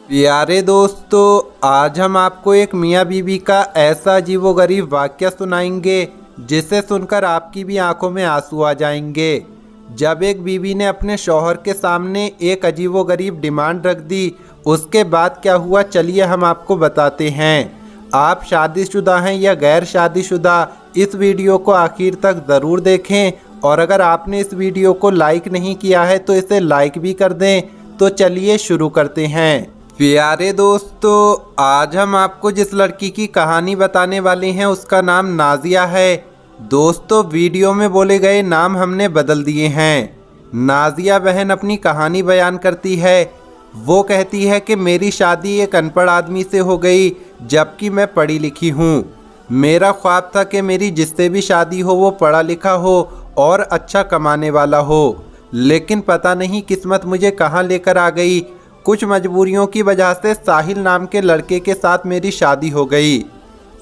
प्यारे दोस्तों, आज हम आपको एक मियाँ बीवी का ऐसा अजीबोगरीब वाक़या सुनाएंगे जिसे सुनकर आपकी भी आंखों में आंसू आ जाएंगे। जब एक बीवी ने अपने शौहर के सामने एक अजीबोगरीब डिमांड रख दी, उसके बाद क्या हुआ चलिए हम आपको बताते हैं। आप शादीशुदा हैं या गैर शादीशुदा, इस वीडियो को आखिर तक ज़रूर देखें और अगर आपने इस वीडियो को लाइक नहीं किया है तो इसे लाइक भी कर दें। तो चलिए शुरू करते हैं। प्यारे दोस्तों, आज हम आपको जिस लड़की की कहानी बताने वाले हैं उसका नाम नाजिया है। दोस्तों, वीडियो में बोले गए नाम हमने बदल दिए हैं। नाजिया बहन अपनी कहानी बयान करती है। वो कहती है कि मेरी शादी एक अनपढ़ आदमी से हो गई जबकि मैं पढ़ी लिखी हूँ। मेरा ख्वाब था कि मेरी जिससे भी शादी हो वो पढ़ा लिखा हो और अच्छा कमाने वाला हो, लेकिन पता नहीं किस्मत मुझे कहाँ लेकर आ गई। कुछ मजबूरियों की वजह से साहिल नाम के लड़के के साथ मेरी शादी हो गई।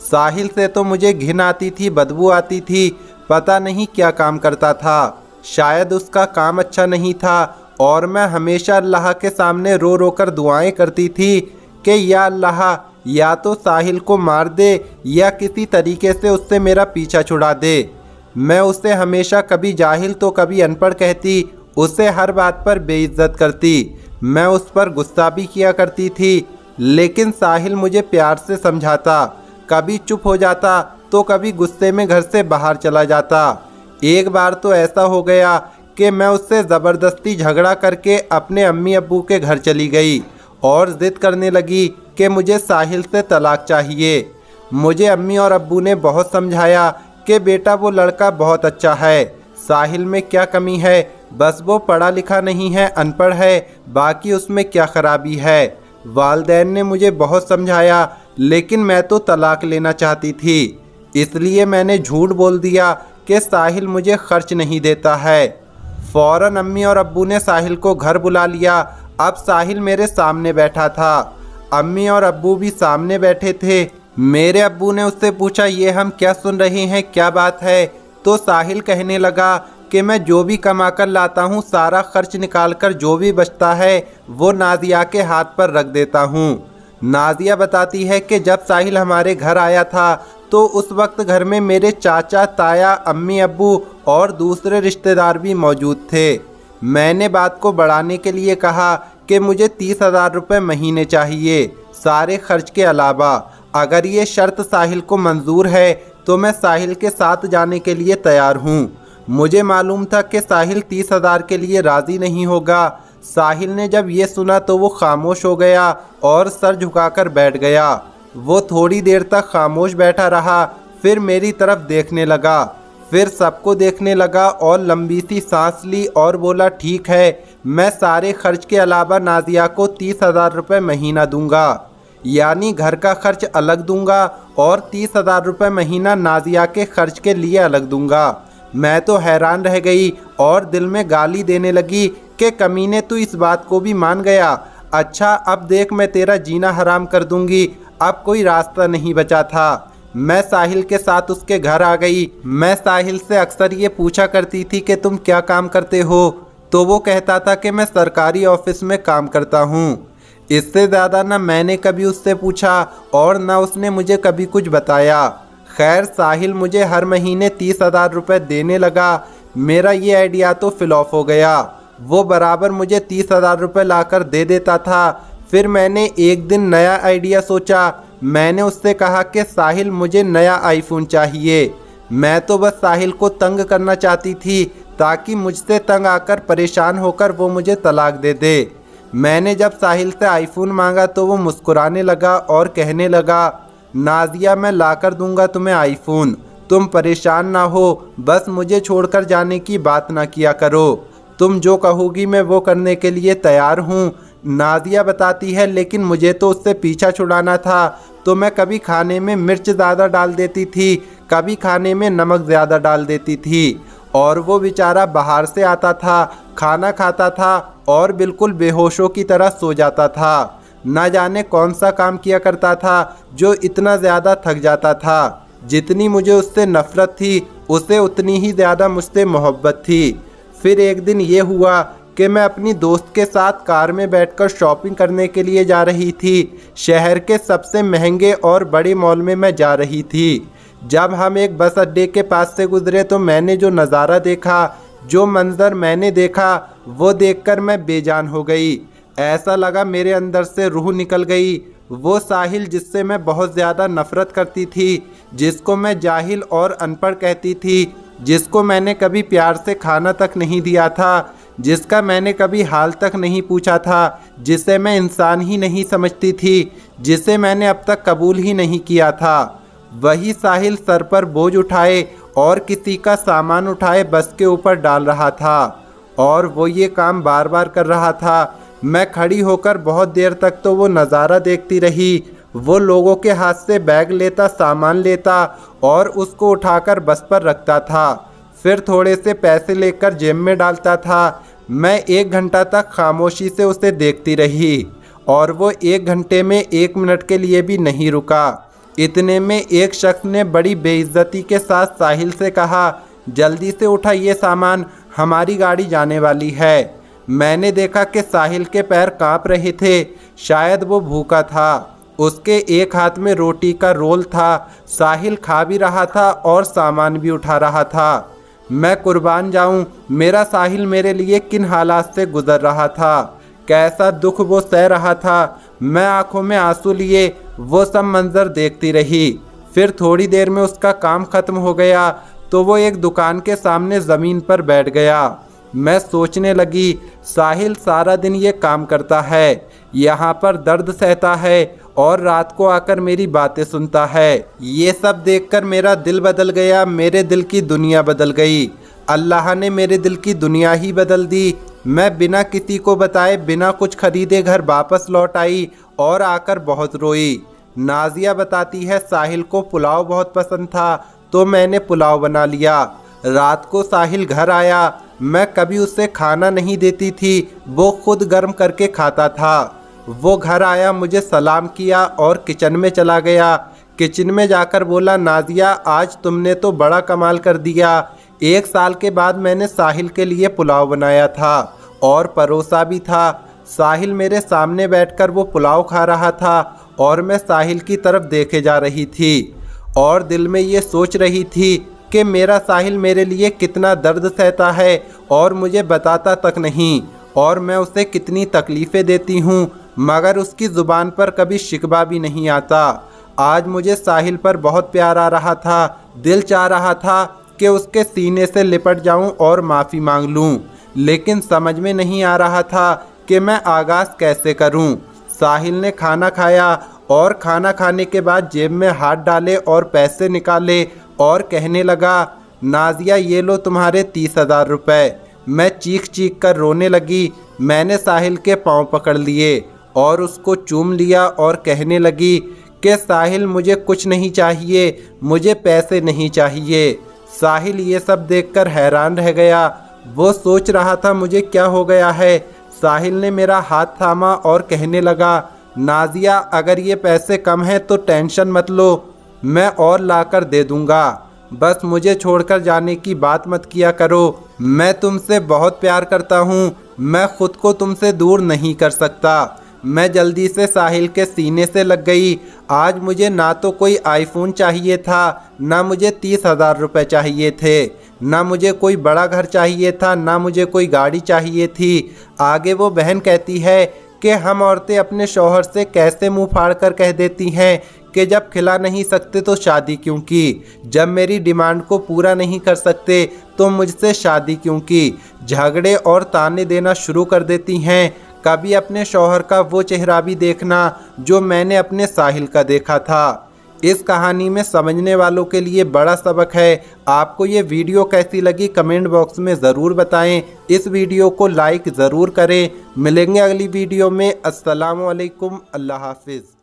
साहिल से तो मुझे घिन आती थी, बदबू आती थी, पता नहीं क्या काम करता था। शायद उसका काम अच्छा नहीं था और मैं हमेशा अल्लाह के सामने रो रो कर दुआएं करती थी कि या अल्लाह, या तो साहिल को मार दे या किसी तरीके से उससे मेरा पीछा छुड़ा दे। मैं उसे हमेशा कभी जाहिल तो कभी अनपढ़ कहती, उसे हर बात पर बेइज्जत करती। मैं उस पर गुस्सा भी किया करती थी, लेकिन साहिल मुझे प्यार से समझाता, कभी चुप हो जाता तो कभी गुस्से में घर से बाहर चला जाता। एक बार तो ऐसा हो गया कि मैं उससे ज़बरदस्ती झगड़ा करके अपने अम्मी अब्बू के घर चली गई और ज़िद करने लगी कि मुझे साहिल से तलाक चाहिए। मुझे अम्मी और अब्बू ने बहुत समझाया कि बेटा वो लड़का बहुत अच्छा है, साहिल में क्या कमी है, बस वो पढ़ा लिखा नहीं है, अनपढ़ है, बाकी उसमें क्या खराबी है। वालिदैन ने मुझे बहुत समझाया, लेकिन मैं तो तलाक लेना चाहती थी। इसलिए मैंने झूठ बोल दिया कि साहिल मुझे खर्च नहीं देता है। फ़ौरन अम्मी और अब्बू ने साहिल को घर बुला लिया। अब साहिल मेरे सामने बैठा था, अम्मी और अब्बू भी सामने बैठे थे। मेरे अब्बू ने उससे पूछा, ये हम क्या सुन रहे हैं, क्या बात है? तो साहिल कहने लगा कि मैं जो भी कमा कर लाता हूँ सारा खर्च निकाल कर जो भी बचता है वो नाजिया के हाथ पर रख देता हूँ। नाजिया बताती है कि जब साहिल हमारे घर आया था तो उस वक्त घर में मेरे चाचा, ताया, अम्मी अब्बू और दूसरे रिश्तेदार भी मौजूद थे। मैंने बात को बढ़ाने के लिए कहा कि मुझे 30,000 रुपये महीने चाहिए, सारे खर्च के अलावा। अगर ये शर्त साहिल को मंजूर है तो मैं साहिल के साथ जाने के लिए तैयार हूँ। मुझे मालूम था कि साहिल 30,000 के लिए राज़ी नहीं होगा। साहिल ने जब ये सुना तो वो खामोश हो गया और सर झुकाकर बैठ गया। वो थोड़ी देर तक खामोश बैठा रहा, फिर मेरी तरफ देखने लगा, फिर सबको देखने लगा और लंबी सी सांस ली और बोला, ठीक है, मैं सारे खर्च के अलावा नाजिया को 30,000 रुपये महीना दूंगा, यानी घर का खर्च अलग दूंगा और 30,000 रुपये महीना नाजिया के खर्च के लिए अलग दूंगा। मैं तो हैरान रह गई और दिल में गाली देने लगी कि कमीने तू इस बात को भी मान गया। अच्छा, अब देख मैं तेरा जीना हराम कर दूंगी। अब कोई रास्ता नहीं बचा था। मैं साहिल के साथ उसके घर आ गई। मैं साहिल से अक्सर ये पूछा करती थी कि तुम क्या काम करते हो, तो वो कहता था कि मैं सरकारी ऑफिस में काम करता हूँ। इससे ज़्यादा ना मैंने कभी उससे पूछा और ना उसने मुझे कभी कुछ बताया। खैर, साहिल मुझे हर महीने 30,000 रुपये देने लगा। मेरा ये आइडिया तो फ्लॉप हो गया। वो बराबर मुझे 30,000 रुपये लाकर दे देता था। फिर मैंने एक दिन नया आइडिया सोचा। मैंने उससे कहा कि साहिल मुझे नया आईफोन चाहिए। मैं तो बस साहिल को तंग करना चाहती थी ताकि मुझसे तंग आकर परेशान होकर वो मुझे तलाक दे दे। मैंने जब साहिल से आईफोन मांगा तो वो मुस्कुराने लगा और कहने लगा, नाजिया, मैं लाकर दूंगा तुम्हें आईफोन, तुम परेशान ना हो, बस मुझे छोड़कर जाने की बात ना किया करो। तुम जो कहोगी मैं वो करने के लिए तैयार हूँ। नाजिया बताती है, लेकिन मुझे तो उससे पीछा छुड़ाना था, तो मैं कभी खाने में मिर्च ज़्यादा डाल देती थी, कभी खाने में नमक ज़्यादा डाल देती थी और वो बेचारा बाहर से आता था, खाना खाता था और बिल्कुल बेहोशों की तरह सो जाता था। न जाने कौन सा काम किया करता था जो इतना ज़्यादा थक जाता था। जितनी मुझे उससे नफ़रत थी उसे उतनी ही ज़्यादा मुझसे मोहब्बत थी। फिर एक दिन ये हुआ कि मैं अपनी दोस्त के साथ कार में बैठकर शॉपिंग करने के लिए जा रही थी। शहर के सबसे महंगे और बड़े मॉल में मैं जा रही थी। जब हम एक बस अड्डे के पास से गुजरे तो मैंने जो नज़ारा देखा, जो मंजर मैंने देखा, वो देखकर मैं बेजान हो गई। ऐसा लगा मेरे अंदर से रूह निकल गई। वो साहिल जिससे मैं बहुत ज़्यादा नफ़रत करती थी, जिसको मैं जाहिल और अनपढ़ कहती थी, जिसको मैंने कभी प्यार से खाना तक नहीं दिया था, जिसका मैंने कभी हाल तक नहीं पूछा था, जिसे मैं इंसान ही नहीं समझती थी, जिसे मैंने अब तक कबूल ही नहीं किया था, वही साहिल सर पर बोझ उठाए और किसी का सामान उठाए बस के ऊपर डाल रहा था। और वो ये काम बार बार कर रहा था। मैं खड़ी होकर बहुत देर तक तो वो नज़ारा देखती रही। वो लोगों के हाथ से बैग लेता, सामान लेता और उसको उठाकर बस पर रखता था, फिर थोड़े से पैसे लेकर जेब में डालता था। मैं 1 घंटा तक खामोशी से उसे देखती रही और वो 1 घंटे में 1 मिनट के लिए भी नहीं रुका। इतने में एक शख्स ने बड़ी बेइज्जती के साथ साहिल से कहा, जल्दी से उठा ये सामान, हमारी गाड़ी जाने वाली है। मैंने देखा कि साहिल के पैर कांप रहे थे। शायद वो भूखा था। उसके एक हाथ में रोटी का रोल था। साहिल खा भी रहा था और सामान भी उठा रहा था। मैं कुर्बान जाऊं, मेरा साहिल मेरे लिए किन हालात से गुजर रहा था, कैसा दुख वो सह रहा था। मैं आंखों में आंसू लिए वो सब मंजर देखती रही। फिर थोड़ी देर में उसका काम ख़त्म हो गया तो वो एक दुकान के सामने ज़मीन पर बैठ गया। मैं सोचने लगी, साहिल सारा दिन ये काम करता है, यहाँ पर दर्द सहता है और रात को आकर मेरी बातें सुनता है। ये सब देखकर मेरा दिल बदल गया, मेरे दिल की दुनिया बदल गई। अल्लाह ने मेरे दिल की दुनिया ही बदल दी। मैं बिना किसी को बताए, बिना कुछ खरीदे घर वापस लौट आई और आकर बहुत रोई। नाजिया बताती है साहिल को पुलाव बहुत पसंद था तो मैंने पुलाव बना लिया। रात को साहिल घर आया, मैं कभी उसे खाना नहीं देती थी, वो खुद गर्म करके खाता था। वो घर आया, मुझे सलाम किया और किचन में चला गया। किचन में जाकर बोला, नाजिया आज तुमने तो बड़ा कमाल कर दिया। 1 साल के बाद मैंने साहिल के लिए पुलाव बनाया था और परोसा भी था। साहिल मेरे सामने बैठकर वो पुलाव खा रहा था और मैं साहिल की तरफ देखे जा रही थी और दिल में ये सोच रही थी कि मेरा साहिल मेरे लिए कितना दर्द सहता है और मुझे बताता तक नहीं, और मैं उसे कितनी तकलीफ़ें देती हूँ मगर उसकी ज़ुबान पर कभी शिकवा भी नहीं आता। आज मुझे साहिल पर बहुत प्यार आ रहा था। दिल चाह रहा था कि उसके सीने से लिपट जाऊं और माफ़ी मांग लूं, लेकिन समझ में नहीं आ रहा था कि मैं आगाज़ कैसे करूं। साहिल ने खाना खाया और खाना खाने के बाद जेब में हाथ डाले और पैसे निकाले और कहने लगा, नाजिया ये लो तुम्हारे 30,000 रुपये। मैं चीख चीख कर रोने लगी। मैंने साहिल के पाँव पकड़ लिए और उसको चूम लिया और कहने लगी कि साहिल मुझे कुछ नहीं चाहिए, मुझे पैसे नहीं चाहिए। साहिल ये सब देखकर हैरान रह गया। वो सोच रहा था मुझे क्या हो गया है। साहिल ने मेरा हाथ थामा और कहने लगा, नाजिया अगर ये पैसे कम हैं तो टेंशन मत लो, मैं और लाकर दे दूंगा, बस मुझे छोड़कर जाने की बात मत किया करो। मैं तुमसे बहुत प्यार करता हूँ, मैं खुद को तुमसे दूर नहीं कर सकता। मैं जल्दी से साहिल के सीने से लग गई। आज मुझे ना तो कोई आईफोन चाहिए था, ना मुझे 30,000 रुपये चाहिए थे, ना मुझे कोई बड़ा घर चाहिए था, ना मुझे कोई गाड़ी चाहिए थी। आगे वो बहन कहती है कि हम औरतें अपने शौहर से कैसे मुंह फाड़ कर कह देती हैं कि जब खिला नहीं सकते तो शादी क्यों की, जब मेरी डिमांड को पूरा नहीं कर सकते तो मुझसे शादी क्यों की। झगड़े और ताने देना शुरू कर देती हैं। कभी अपने शौहर का वो चेहरा भी देखना जो मैंने अपने साहिल का देखा था। इस कहानी में समझने वालों के लिए बड़ा सबक है। आपको ये वीडियो कैसी लगी कमेंट बॉक्स में ज़रूर बताएं। इस वीडियो को लाइक ज़रूर करें। मिलेंगे अगली वीडियो में। अस्सलामु अलैकुम, अल्लाह हाफिज़।